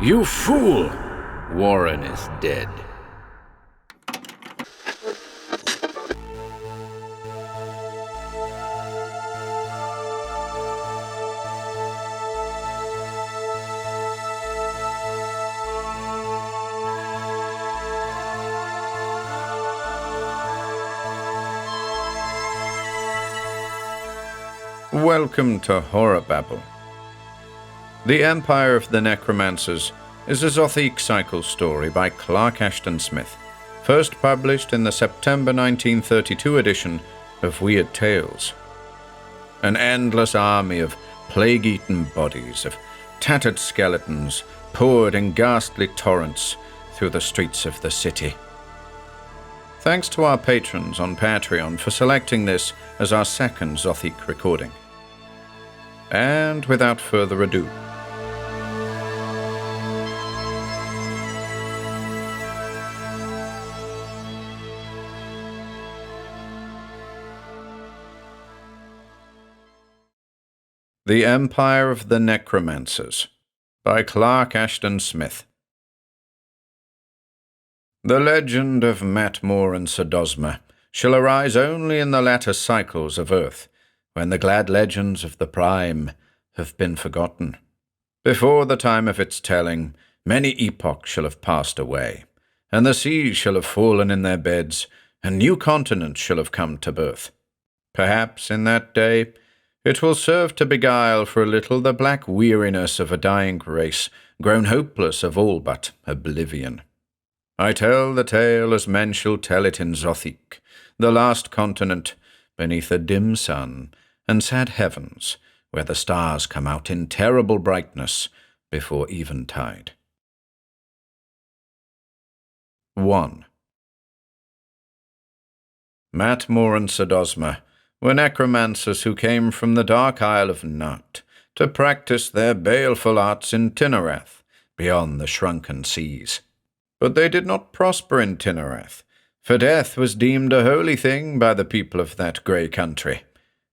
You fool! Warren is dead. Welcome to HorrorBabble. The Empire of the Necromancers is a Zothique Cycle story by Clark Ashton Smith, first published in the September 1932 edition of Weird Tales. An endless army of plague-eaten bodies, of tattered skeletons, poured in ghastly torrents through the streets of the city. Thanks to our patrons on Patreon for selecting this as our second Zothique recording. And without further ado, The Empire of the Necromancers by Clark Ashton Smith. The legend of Matmore and Sodosma shall arise only in the latter cycles of earth, when the glad legends of the prime have been forgotten. Before the time of its telling, many epochs shall have passed away, and the seas shall have fallen in their beds, and new continents shall have come to birth. Perhaps in that day it will serve to beguile for a little the black weariness of a dying race, grown hopeless of all but oblivion. I tell the tale as men shall tell it in Zothique, the last continent, beneath a dim sun and sad heavens, where the stars come out in terrible brightness before eventide. 1. Matmore and Sodosma were necromancers who came from the dark Isle of Nut to practice their baleful arts in Tinnereth, beyond the shrunken seas. But they did not prosper in Tinnereth, for death was deemed a holy thing by the people of that grey country,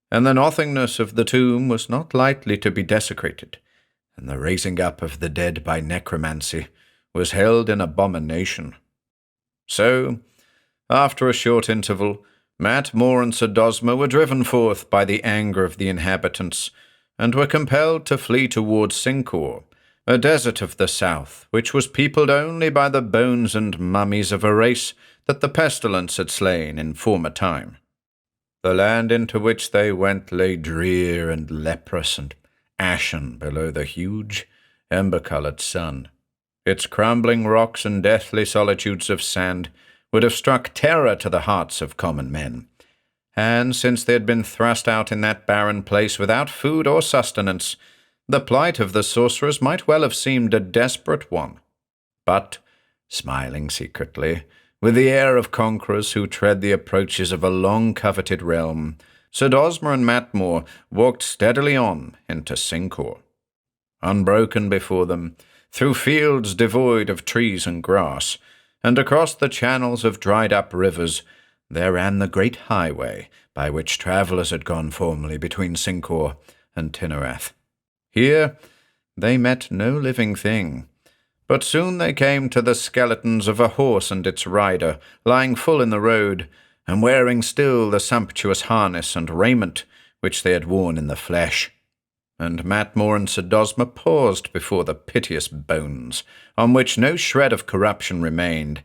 and the nothingness of the tomb was not lightly to be desecrated, and the raising up of the dead by necromancy was held in abomination. So, after a short interval, Matmore and Sodosma were driven forth by the anger of the inhabitants, and were compelled to flee towards Sincor, a desert of the south, which was peopled only by the bones and mummies of a race that the pestilence had slain in former time. The land into which they went lay drear and leprous and ashen below the huge, ember-coloured sun. Its crumbling rocks and deathly solitudes of sand would have struck terror to the hearts of common men, and since they had been thrust out in that barren place without food or sustenance, the plight of the sorcerers might well have seemed a desperate one. But, smiling secretly, with the air of conquerors who tread the approaches of a long-coveted realm, Sodosma and Matmore walked steadily on into Sincor. Unbroken before them, through fields devoid of trees and grass, and across the channels of dried-up rivers, there ran the great highway by which travellers had gone formerly between Sincor and Tinnereth. Here they met no living thing, but soon they came to the skeletons of a horse and its rider, lying full in the road, and wearing still the sumptuous harness and raiment which they had worn in the flesh. And Matmore and Sodosma paused before the piteous bones, on which no shred of corruption remained,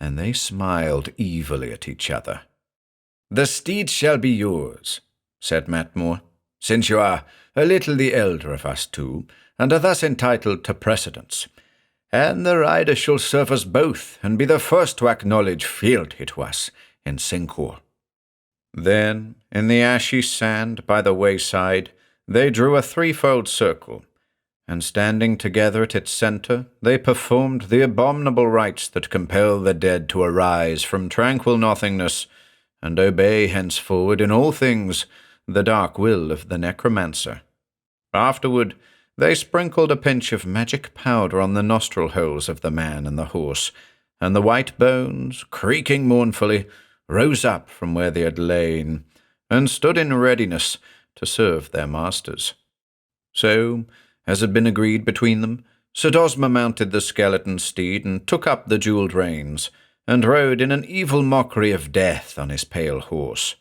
and they smiled evilly at each other. "The steed shall be yours," said Matmore, "since you are a little the elder of us two, and are thus entitled to precedence. And the rider shall serve us both, and be the first to acknowledge fealty to us in Sincor." Then, in the ashy sand by the wayside, they drew a threefold circle, and standing together at its centre, they performed the abominable rites that compel the dead to arise from tranquil nothingness, and obey henceforward in all things the dark will of the necromancer. Afterward, they sprinkled a pinch of magic powder on the nostril holes of the man and the horse, and the white bones, creaking mournfully, rose up from where they had lain, and stood in readiness to serve their masters. So, as had been agreed between them, Sodosma mounted the skeleton steed and took up the jeweled reins, and rode in an evil mockery of death on his pale horse,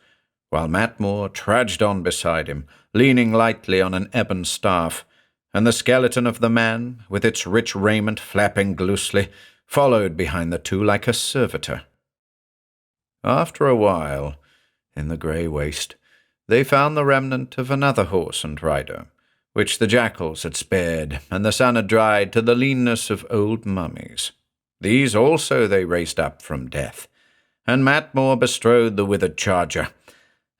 while Matmore trudged on beside him, leaning lightly on an ebon staff, and the skeleton of the man, with its rich raiment flapping loosely, followed behind the two like a servitor. After a while, in the grey waste, they found the remnant of another horse and rider, which the jackals had spared, and the sun had dried to the leanness of old mummies. These also they raised up from death, and Matmore bestrode the withered charger,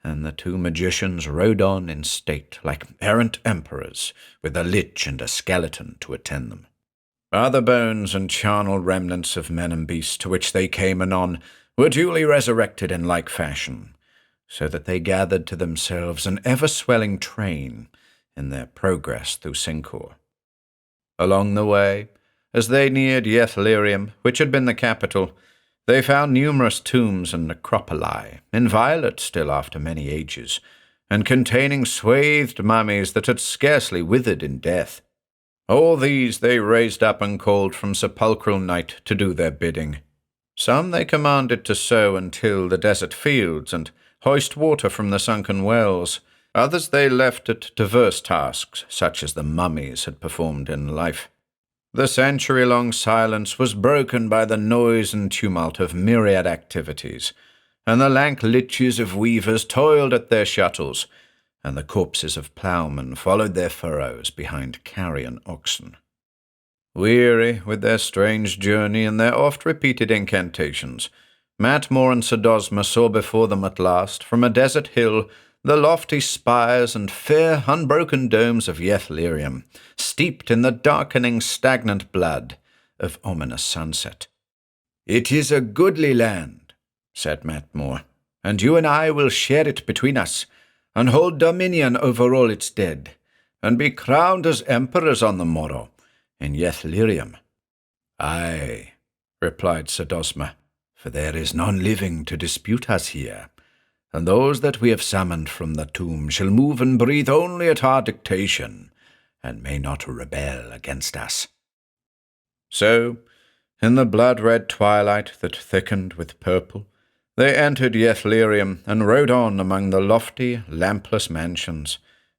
and the two magicians rode on in state like errant emperors, with a lich and a skeleton to attend them. Other bones and charnel remnants of men and beasts to which they came anon were duly resurrected in like fashion, so that they gathered to themselves an ever-swelling train in their progress through Cincor. Along the way, as they neared Yethlirium, which had been the capital, they found numerous tombs and necropoli, inviolate still after many ages, and containing swathed mummies that had scarcely withered in death. All these they raised up and called from sepulchral night to do their bidding. Some they commanded to sow and till the desert fields and hoist water from the sunken wells. Others they left at diverse tasks, such as the mummies had performed in life. The century-long silence was broken by the noise and tumult of myriad activities, and the lank liches of weavers toiled at their shuttles, and the corpses of ploughmen followed their furrows behind carrion oxen. Weary with their strange journey and their oft-repeated incantations, Matmore and Sodosma saw before them at last, from a desert hill, the lofty spires and fair, unbroken domes of Yethlirium, steeped in the darkening, stagnant blood of ominous sunset. "It is a goodly land," said Matmore, "and you and I will share it between us, and hold dominion over all its dead, and be crowned as emperors on the morrow in Yethlirium." "Aye," replied Sodosma, "for there is none living to dispute us here, and those that we have summoned from the tomb shall move and breathe only at our dictation, and may not rebel against us." So, in the blood-red twilight that thickened with purple, they entered Yethlirium and rode on among the lofty, lampless mansions,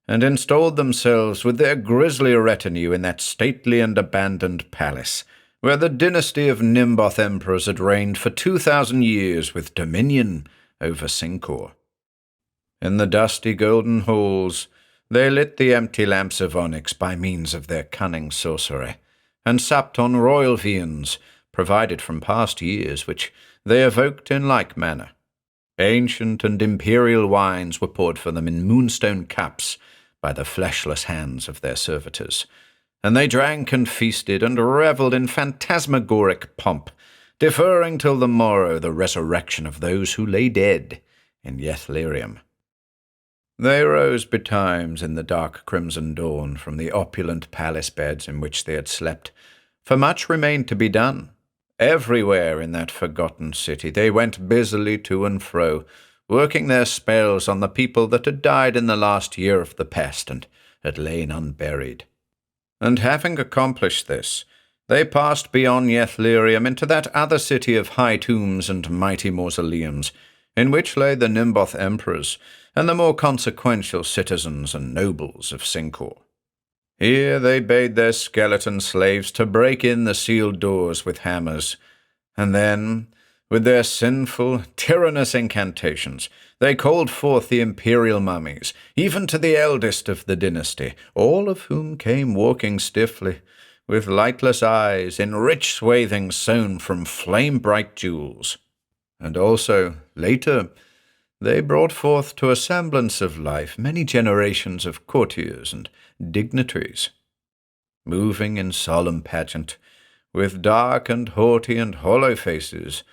and installed themselves with their grisly retinue in that stately and abandoned palace, where the dynasty of Nimboth emperors had reigned for 2,000 years with dominion over Cincor. In the dusty golden halls, they lit the empty lamps of onyx by means of their cunning sorcery, and supped on royal viands, provided from past years, which they evoked in like manner. Ancient and imperial wines were poured for them in moonstone cups by the fleshless hands of their servitors, and they drank and feasted and revelled in phantasmagoric pomp, deferring till the morrow the resurrection of those who lay dead in Yethlirium. They rose betimes in the dark crimson dawn from the opulent palace beds in which they had slept, for much remained to be done. Everywhere in that forgotten city they went busily to and fro, working their spells on the people that had died in the last year of the pest and had lain unburied. And having accomplished this, they passed beyond Yethlirium into that other city of high tombs and mighty mausoleums, in which lay the Nimboth emperors and the more consequential citizens and nobles of Cincor. Here they bade their skeleton slaves to break in the sealed doors with hammers, and then, with their sinful, tyrannous incantations, they called forth the imperial mummies, even to the eldest of the dynasty, all of whom came walking stiffly, with lightless eyes in rich swathings sewn from flame-bright jewels. And also, later, they brought forth to a semblance of life many generations of courtiers and dignitaries. Moving in solemn pageant, with dark and haughty and hollow faces,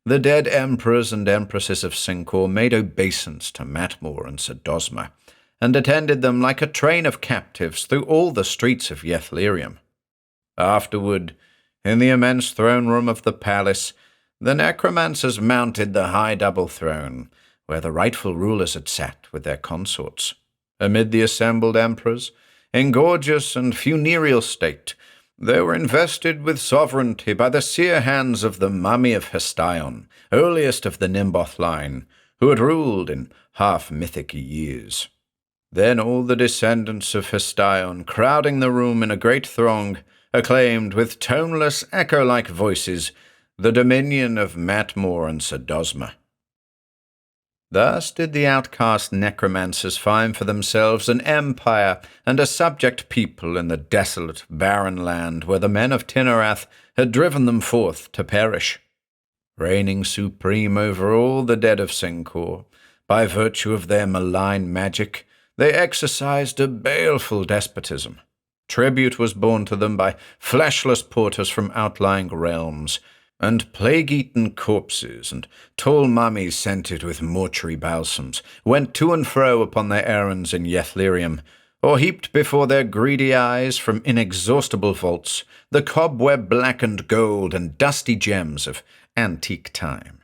the dead emperors and empresses of Cincor made obeisance to Matmore and Sodosma, and attended them like a train of captives through all the streets of Yethlirium. Afterward, in the immense throne-room of the palace, the Necromancers mounted the high double throne, where the rightful rulers had sat with their consorts. Amid the assembled emperors, in gorgeous and funereal state, They were invested with sovereignty by the seer hands of the mummy of Hestion, earliest of the Nimboth line, who had ruled in half-mythic years. Then all the descendants of Hestion, crowding the room in a great throng, acclaimed with toneless, echo-like voices the dominion of Matmore and Sodosma. Thus did the outcast necromancers find for themselves an empire and a subject people in the desolate, barren land where the men of Tinarath had driven them forth to perish. Reigning supreme over all the dead of Sincor, by virtue of their malign magic, they exercised a baleful despotism. Tribute was borne to them by fleshless porters from outlying realms, and plague-eaten corpses and tall mummies scented with mortuary balsams went to and fro upon their errands in Yethlirium, or heaped before their greedy eyes from inexhaustible vaults the cobweb-blackened gold and dusty gems of antique time.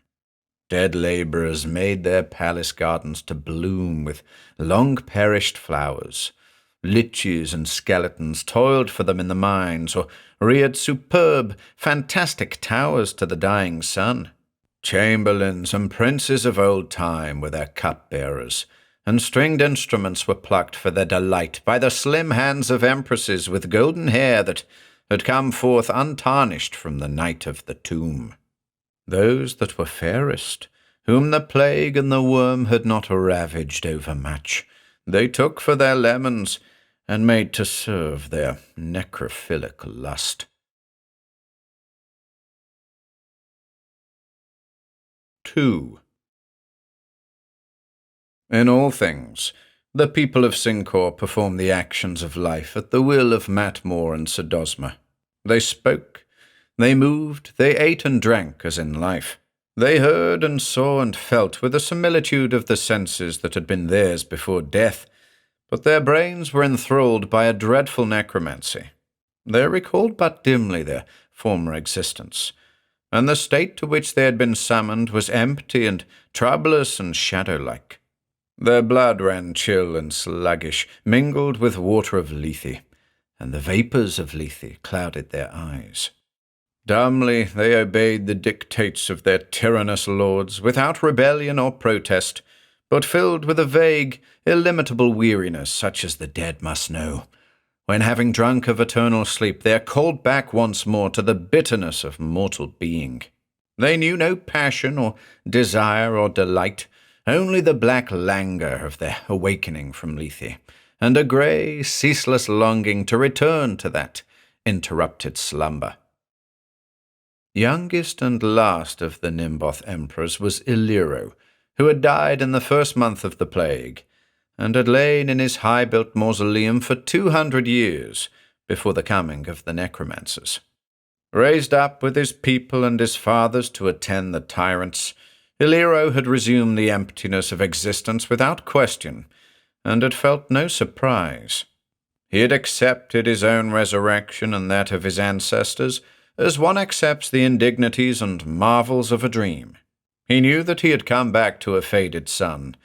Dead labourers made their palace gardens to bloom with long-perished flowers. Liches and skeletons toiled for them in the mines, or reared superb, fantastic towers to the dying sun. Chamberlains and princes of old time were their cup-bearers, and stringed instruments were plucked for their delight by the slim hands of empresses with golden hair that had come forth untarnished from the night of the tomb. Those that were fairest, whom the plague and the worm had not ravaged overmuch, they took for their lemons, and made to serve their necrophilic lust. 2. In all things, the people of Sincor perform the actions of life at the will of Matmore and Sodosma. They spoke, they moved, they ate and drank as in life. They heard and saw and felt with a similitude of the senses that had been theirs before death, but their brains were enthralled by a dreadful necromancy. They recalled but dimly their former existence, and the state to which they had been summoned was empty and troublous and shadow-like. Their blood ran chill and sluggish, mingled with water of Lethe, and the vapours of Lethe clouded their eyes. Dumbly they obeyed the dictates of their tyrannous lords, without rebellion or protest, but filled with a vague, illimitable weariness such as the dead must know, when having drunk of eternal sleep they are called back once more to the bitterness of mortal being. They knew no passion or desire or delight, only the black languor of their awakening from Lethe, and a grey, ceaseless longing to return to that interrupted slumber. Youngest and last of the Nimboth emperors was Illyrio, who had died in the first month of the plague, and had lain in his high-built mausoleum for 200 years before the coming of the necromancers. Raised up with his people and his fathers to attend the tyrants, Illyrio had resumed the emptiness of existence without question, and had felt no surprise. He had accepted his own resurrection and that of his ancestors as one accepts the indignities and marvels of a dream. He knew that he had come back to a faded sun,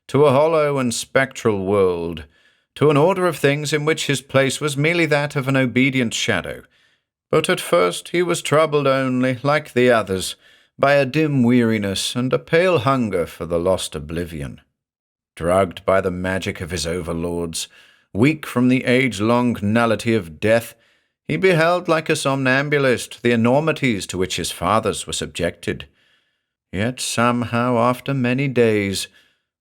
to a hollow and spectral world, to an order of things in which his place was merely that of an obedient shadow. But at first he was troubled only, like the others, by a dim weariness and a pale hunger for the lost oblivion. Drugged by the magic of his overlords, weak from the age-long nullity of death, he beheld like a somnambulist the enormities to which his fathers were subjected. Yet somehow, after many days,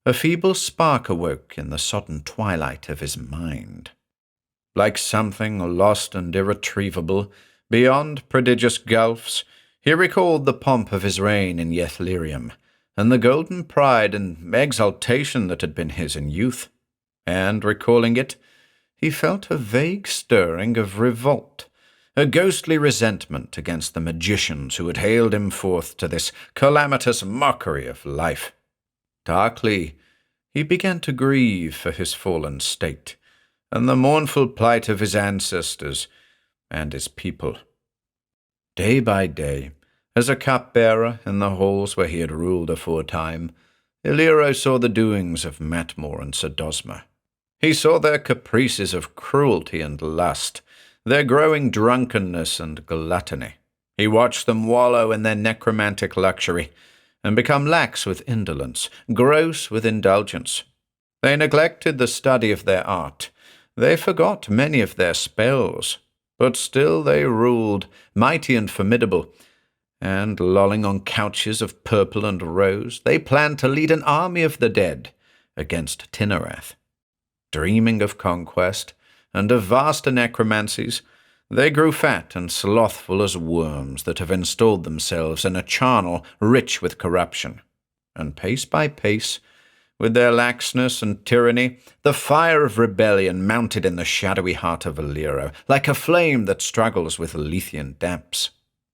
a feeble spark awoke in the sodden twilight of his mind. Like something lost and irretrievable, beyond prodigious gulfs, he recalled the pomp of his reign in Yethlirium, and the golden pride and exaltation that had been his in youth, and, recalling it, he felt a vague stirring of revolt, a ghostly resentment against the magicians who had haled him forth to this calamitous mockery of life. Darkly, he began to grieve for his fallen state, and the mournful plight of his ancestors and his people. Day by day, as a cupbearer in the halls where he had ruled aforetime, Illyrio saw the doings of Matmore and Sodosma. He saw their caprices of cruelty and lust, their growing drunkenness and gluttony. He watched them wallow in their necromantic luxury, and become lax with indolence, gross with indulgence. They neglected the study of their art. They forgot many of their spells, but still they ruled, mighty and formidable, and, lolling on couches of purple and rose, they planned to lead an army of the dead against Tinnereth. Dreaming of conquest and of vaster necromancies, they grew fat and slothful as worms that have installed themselves in a charnel rich with corruption. And pace by pace, with their laxness and tyranny, the fire of rebellion mounted in the shadowy heart of Aliro, like a flame that struggles with Lethean damps.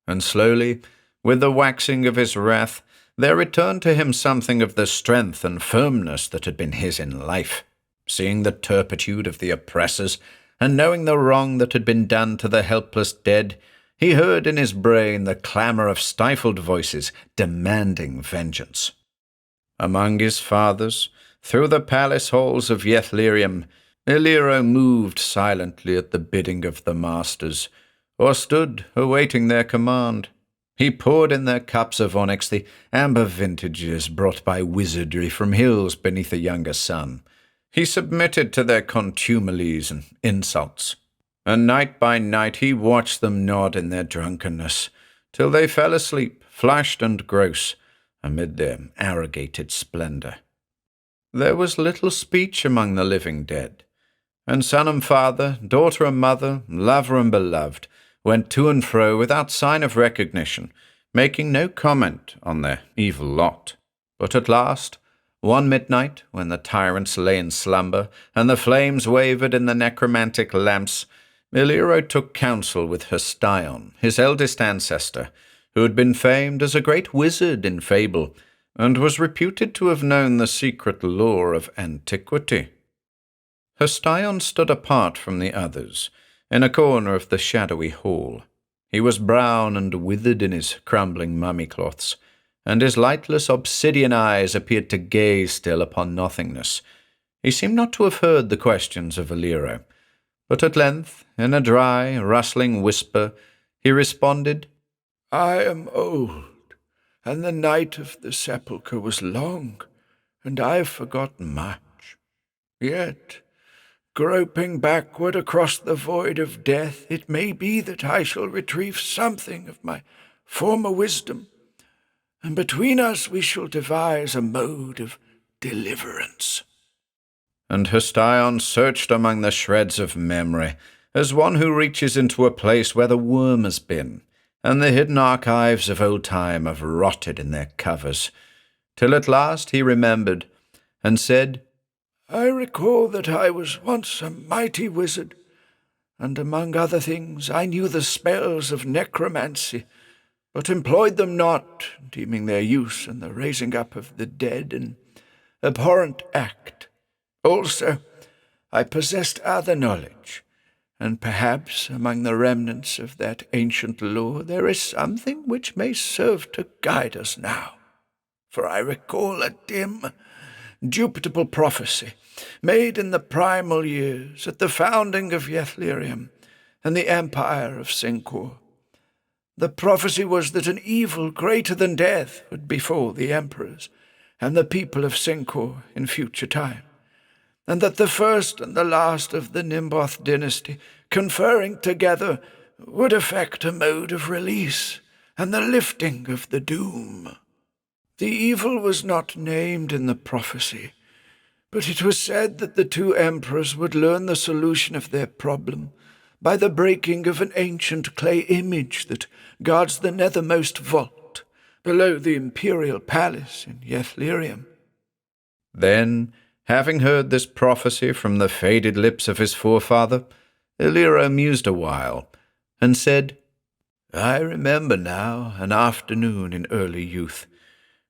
And slowly, with the waxing of his wrath, there returned to him something of the strength and firmness that had been his in life. Seeing the turpitude of the oppressors, and knowing the wrong that had been done to the helpless dead, he heard in his brain the clamour of stifled voices demanding vengeance. Among his fathers, through the palace halls of Yethlirium, Illyrio moved silently at the bidding of the masters, or stood awaiting their command. He poured in their cups of onyx the amber vintages brought by wizardry from hills beneath a younger sun. He submitted to their contumelies and insults, and night by night he watched them nod in their drunkenness, till they fell asleep, flushed and gross, amid their arrogated splendour. There was little speech among the living dead, and son and father, daughter and mother, lover and beloved, went to and fro without sign of recognition, making no comment on their evil lot. But at last, one midnight, when the tyrants lay in slumber, and the flames wavered in the necromantic lamps, Illyrio took counsel with Hystion, his eldest ancestor, who had been famed as a great wizard in fable, and was reputed to have known the secret lore of antiquity. Hystion stood apart from the others, in a corner of the shadowy hall. He was brown and withered in his crumbling mummy-cloths, and his lightless obsidian eyes appeared to gaze still upon nothingness. He seemed not to have heard the questions of Illyrio, but at length, in a dry, rustling whisper, he responded, "I am old, and the night of the sepulchre was long, and I have forgotten much. Yet, groping backward across the void of death, it may be that I shall retrieve something of my former wisdom, and between us we shall devise a mode of deliverance." And Hystion searched among the shreds of memory, as one who reaches into a place where the worm has been, and the hidden archives of old time have rotted in their covers, till at last he remembered, and said, "I recall that I was once a mighty wizard, and among other things I knew the spells of necromancy, but employed them not, deeming their use and the raising up of the dead an abhorrent act. Also, I possessed other knowledge, and perhaps among the remnants of that ancient lore there is something which may serve to guide us now. For I recall a dim, dubitable prophecy made in the primal years at the founding of Yethlirium and the empire of Sincor. The prophecy was that an evil greater than death would befall the emperors and the people of Sincor in future time, and that the first and the last of the Nimboth dynasty, conferring together, would effect a mode of release and the lifting of the doom. The evil was not named in the prophecy, but it was said that the two emperors would learn the solution of their problem by the breaking of an ancient clay image that guards the nethermost vault below the imperial palace in Yethlirium. Then, having heard this prophecy from the faded lips of his forefather, Illyrio mused a while, and said, "I remember now an afternoon in early youth,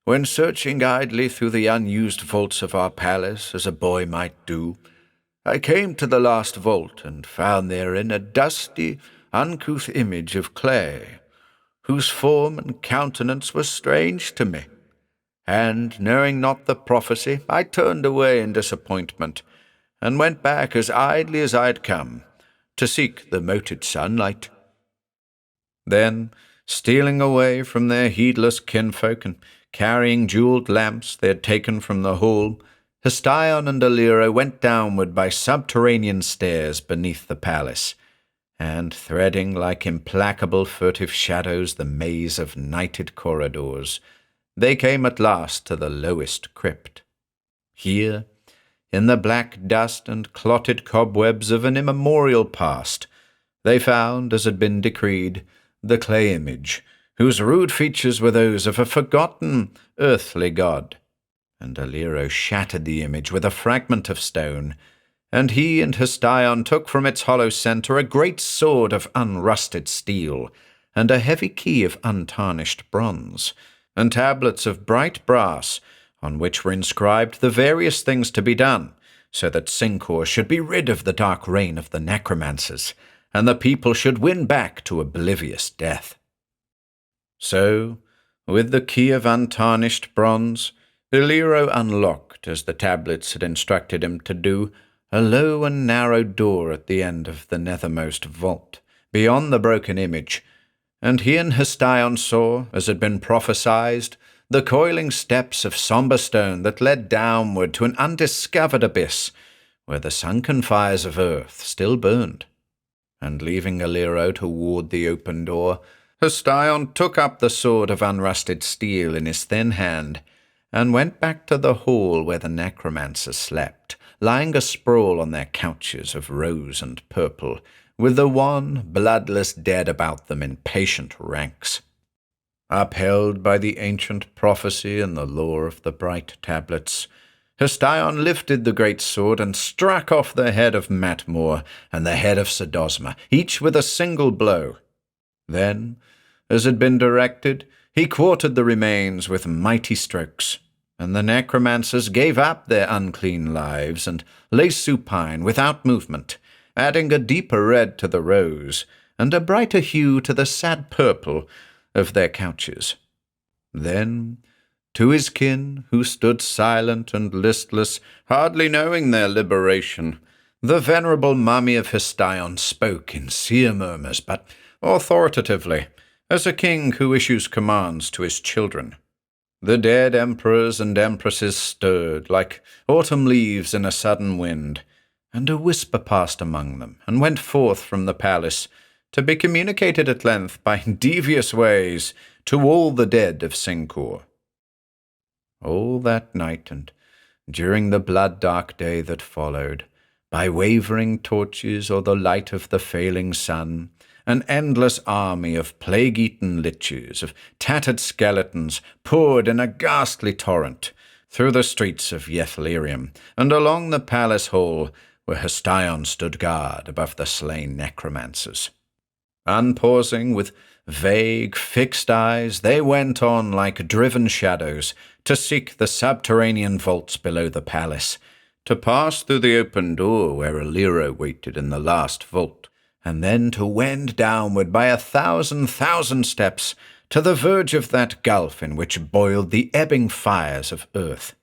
when searching idly through the unused vaults of our palace as a boy might do, I came to the last vault and found therein a dusty, uncouth image of clay, whose form and countenance were strange to me. And, knowing not the prophecy, I turned away in disappointment, and went back as idly as I had come, to seek the moted sunlight. Then, stealing away from their heedless kinfolk and carrying jewelled lamps they had taken from the hall, Hestion and Alira went downward by subterranean stairs beneath the palace, and, threading like implacable furtive shadows the maze of nighted corridors, they came at last to the lowest crypt. Here, in the black dust and clotted cobwebs of an immemorial past, they found, as had been decreed, the clay image, whose rude features were those of a forgotten earthly god. And Aliro shattered the image with a fragment of stone, and he and Hestion took from its hollow centre a great sword of unrusted steel, and a heavy key of untarnished bronze, and tablets of bright brass, on which were inscribed the various things to be done, so that Cincor should be rid of the dark reign of the Necromancers, and the people should win back to oblivious death. So, with the key of untarnished bronze, Aliro unlocked, as the tablets had instructed him to do, a low and narrow door at the end of the nethermost vault, beyond the broken image, and he and Hestion saw, as had been prophesied, the coiling steps of sombre stone that led downward to an undiscovered abyss, where the sunken fires of earth still burned. And leaving Aliro to ward the open door, Hestion took up the sword of unrusted steel in his thin hand, and went back to the hall where the necromancers slept, lying asprawl on their couches of rose and purple, with the wan, bloodless dead about them in patient ranks. Upheld by the ancient prophecy and the lore of the bright tablets, Hestion lifted the great sword and struck off the head of Matmore and the head of Sodosma, each with a single blow. Then, as had been directed, he quartered the remains with mighty strokes, and the necromancers gave up their unclean lives and lay supine without movement, adding a deeper red to the rose and a brighter hue to the sad purple of their couches. Then, to his kin, who stood silent and listless, hardly knowing their liberation, the venerable mummy of Hestion spoke in seer murmurs, but authoritatively, as a king who issues commands to his children. The dead emperors and empresses stirred like autumn leaves in a sudden wind, and a whisper passed among them, and went forth from the palace, to be communicated at length by devious ways to all the dead of Cincor. All that night, and during the blood-dark day that followed, by wavering torches or the light of the failing sun, an endless army of plague-eaten liches, of tattered skeletons, poured in a ghastly torrent through the streets of Yethlerium, and along the palace hall, where Hestion stood guard above the slain necromancers. Unpausing, with vague, fixed eyes, they went on like driven shadows to seek the subterranean vaults below the palace, to pass through the open door where Aliro waited in the last vault, and then to wend downward by 1,000,000 steps to the verge of that gulf in which boiled the ebbing fires of earth.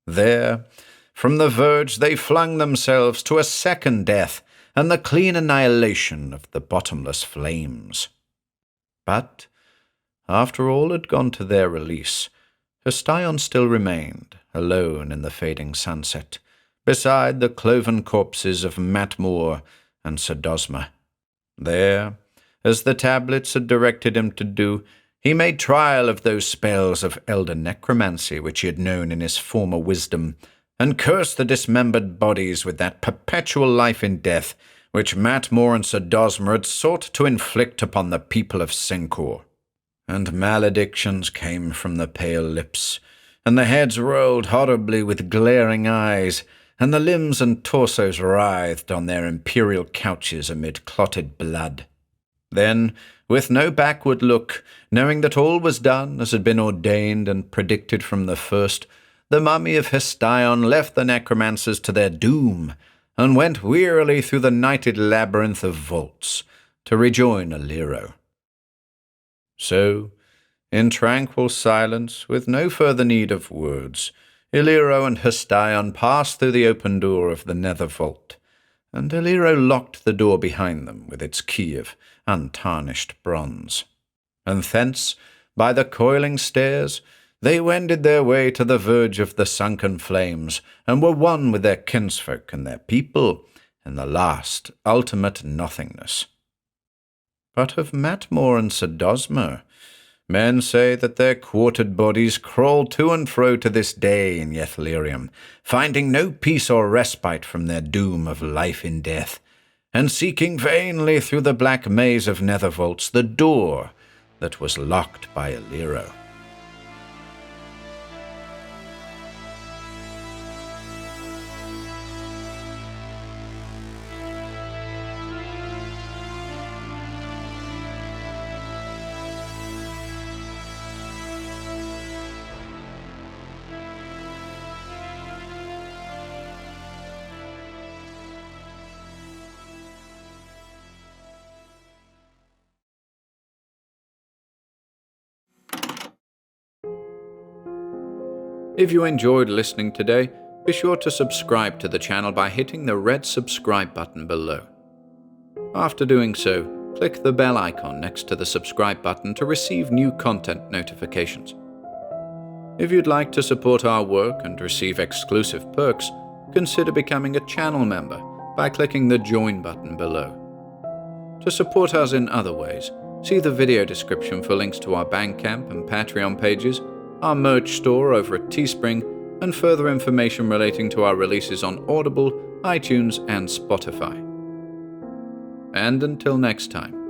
There, from the verge, they flung themselves to a second death and the clean annihilation of the bottomless flames. But, after all had gone to their release, Hestion still remained, alone in the fading sunset, beside the cloven corpses of Matmore and Sodosma. There, as the tablets had directed him to do, he made trial of those spells of elder necromancy which he had known in his former wisdom, and cursed the dismembered bodies with that perpetual life in death which Matmore and Sodosma had sought to inflict upon the people of Cincor. And maledictions came from the pale lips, and the heads rolled horribly with glaring eyes, and the limbs and torsos writhed on their imperial couches amid clotted blood. Then, with no backward look, knowing that all was done as had been ordained and predicted from the first, the mummy of Hestion left the necromancers to their doom, and went wearily through the nighted labyrinth of vaults to rejoin Aliro. So, in tranquil silence, with no further need of words, Aliro and Hestion passed through the open door of the nether vault, and Aliro locked the door behind them with its key of untarnished bronze. And thence, by the coiling stairs, they wended their way to the verge of the sunken flames, and were one with their kinsfolk and their people in the last, ultimate nothingness. But of Matmore and Sodosmer, men say that their quartered bodies crawl to and fro to this day in Yethlerium, finding no peace or respite from their doom of life in death, and seeking vainly through the black maze of nether vaults the door that was locked by Aliro. If you enjoyed listening today, be sure to subscribe to the channel by hitting the red subscribe button below. After doing so, click the bell icon next to the subscribe button to receive new content notifications. If you'd like to support our work and receive exclusive perks, consider becoming a channel member by clicking the join button below. To support us in other ways, see the video description for links to our Bandcamp and Patreon pages, our merch store over at Teespring, and further information relating to our releases on Audible, iTunes, and Spotify. And until next time.